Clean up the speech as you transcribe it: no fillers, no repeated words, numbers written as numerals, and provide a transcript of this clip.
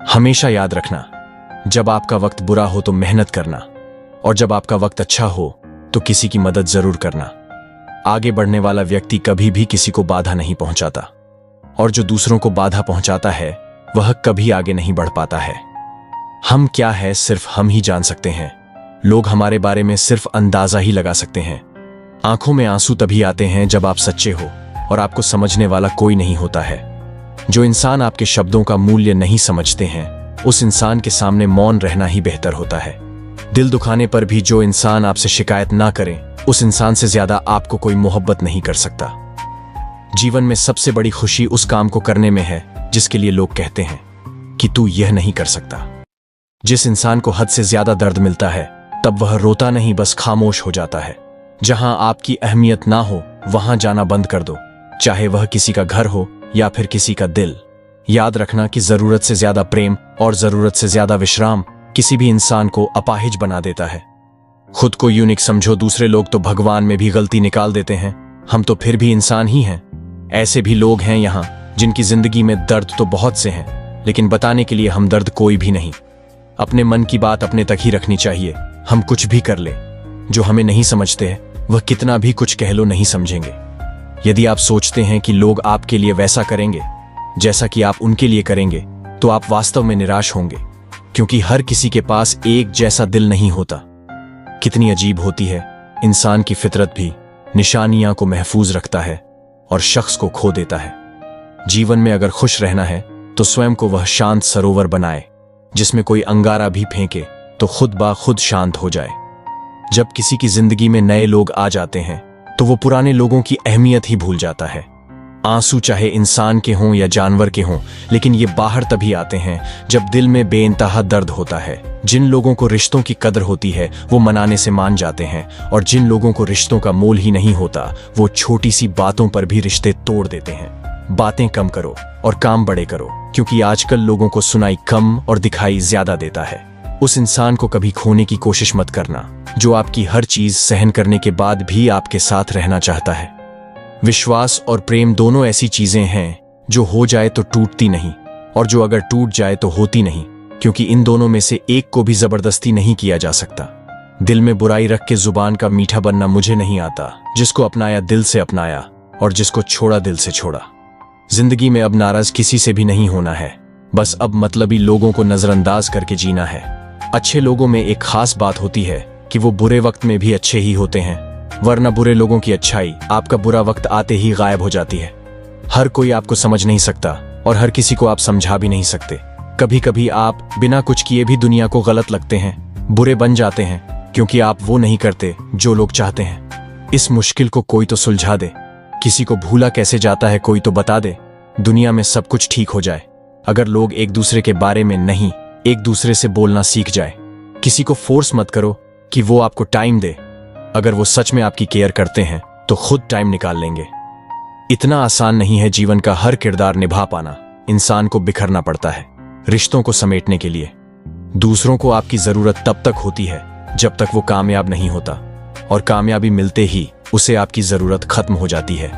हमेशा याद रखना, जब आपका वक्त बुरा हो तो मेहनत करना, और जब आपका वक्त अच्छा हो तो किसी की मदद जरूर करना। आगे बढ़ने वाला व्यक्ति कभी भी किसी को बाधा नहीं पहुंचाता, और जो दूसरों को बाधा पहुंचाता है वह कभी आगे नहीं बढ़ पाता है। हम क्या है सिर्फ हम ही जान सकते हैं। लोग हमारे बारे में सिर्फ अंदाजा ही लगा सकते हैं। आंखों में आंसू तभी आते हैं जब आप सच्चे हो और आपको समझने वाला कोई नहीं होता है। जो इंसान आपके शब्दों का मूल्य नहीं समझते हैं, उस इंसान के सामने मौन रहना ही बेहतर होता है। दिल दुखाने पर भी जो इंसान आपसे शिकायत ना करे, उस इंसान से ज्यादा आपको कोई मोहब्बत नहीं कर सकता। जीवन में सबसे बड़ी खुशी उस काम को करने में है जिसके लिए लोग कहते हैं कि तू यह नहीं कर सकता। जिस इंसान को हद से ज्यादा दर्द मिलता है, तब वह रोता नहीं, बस खामोश हो जाता है। जहां आपकी अहमियत ना हो वहां जाना बंद कर दो, चाहे वह किसी का घर हो या फिर किसी का दिल। याद रखना कि जरूरत से ज्यादा प्रेम और जरूरत से ज्यादा विश्राम किसी भी इंसान को अपाहिज बना देता है। खुद को यूनिक समझो। दूसरे लोग तो भगवान में भी गलती निकाल देते हैं, हम तो फिर भी इंसान ही हैं। ऐसे भी लोग हैं यहाँ जिनकी जिंदगी में दर्द तो बहुत से हैं, लेकिन बताने के लिए हमदर्द कोई भी नहीं। अपने मन की बात अपने तक ही रखनी चाहिए। हम कुछ भी कर ले, जो हमें नहीं समझते हैं वह कितना भी कुछ कह लो नहीं समझेंगे। यदि आप सोचते हैं कि लोग आपके लिए वैसा करेंगे जैसा कि आप उनके लिए करेंगे, तो आप वास्तव में निराश होंगे, क्योंकि हर किसी के पास एक जैसा दिल नहीं होता। कितनी अजीब होती है, इंसान की फितरत भी निशानियां को महफूज रखता है और शख्स को खो देता है। जीवन में अगर खुश रहना है तो स्वयं को वह शांत सरोवर बनाए जिसमें कोई अंगारा भी फेंके तो खुद ब खुद शांत हो जाए। जब किसी की जिंदगी में नए लोग आ जाते हैं तो वो पुराने लोगों की अहमियत ही भूल जाता है। आंसू चाहे इंसान के हों या जानवर के हों, लेकिन ये बाहर तभी आते हैं जब दिल में बेइंतहा दर्द होता है। जिन लोगों को रिश्तों की कदर होती है वो मनाने से मान जाते हैं, और जिन लोगों को रिश्तों का मोल ही नहीं होता वो छोटी सी बातों पर भी रिश्ते तोड़ देते हैं। बातें कम करो और काम बड़े करो, क्योंकि आजकल लोगों को सुनाई कम और दिखाई ज्यादा देता है। उस इंसान को कभी खोने की कोशिश मत करना जो आपकी हर चीज सहन करने के बाद भी आपके साथ रहना चाहता है। विश्वास और प्रेम दोनों ऐसी चीजें हैं जो हो जाए तो टूटती नहीं, और जो अगर टूट जाए तो होती नहीं, क्योंकि इन दोनों में से एक को भी जबरदस्ती नहीं किया जा सकता। दिल में बुराई रख के जुबान का मीठा बनना मुझे नहीं आता। जिसको अपनाया दिल से अपनाया, और जिसको छोड़ा दिल से छोड़ा। जिंदगी में अब नाराज किसी से भी नहीं होना है, बस अब मतलबी लोगों को नजरअंदाज करके जीना है। अच्छे लोगों में एक खास बात होती है कि वो बुरे वक्त में भी अच्छे ही होते हैं, वरना बुरे लोगों की अच्छाई आपका बुरा वक्त आते ही गायब हो जाती है। हर कोई आपको समझ नहीं सकता और हर किसी को आप समझा भी नहीं सकते। कभी कभी आप बिना कुछ किए भी दुनिया को गलत लगते हैं, बुरे बन जाते हैं, क्योंकि आप वो नहीं करते जो लोग चाहते हैं। इस मुश्किल को कोई तो सुलझा दे। किसी को भूला कैसे जाता है कोई तो बता दे। दुनिया में सब कुछ ठीक हो जाए अगर लोग एक दूसरे के बारे में नहीं, एक दूसरे से बोलना सीख जाए। किसी को फोर्स मत करो कि वो आपको टाइम दे। अगर वो सच में आपकी केयर करते हैं तो खुद टाइम निकाल लेंगे। इतना आसान नहीं है जीवन का हर किरदार निभा पाना। इंसान को बिखरना पड़ता है रिश्तों को समेटने के लिए। दूसरों को आपकी जरूरत तब तक होती है जब तक वो कामयाब नहीं होता, और कामयाबी मिलते ही उसे आपकी जरूरत खत्म हो जाती है।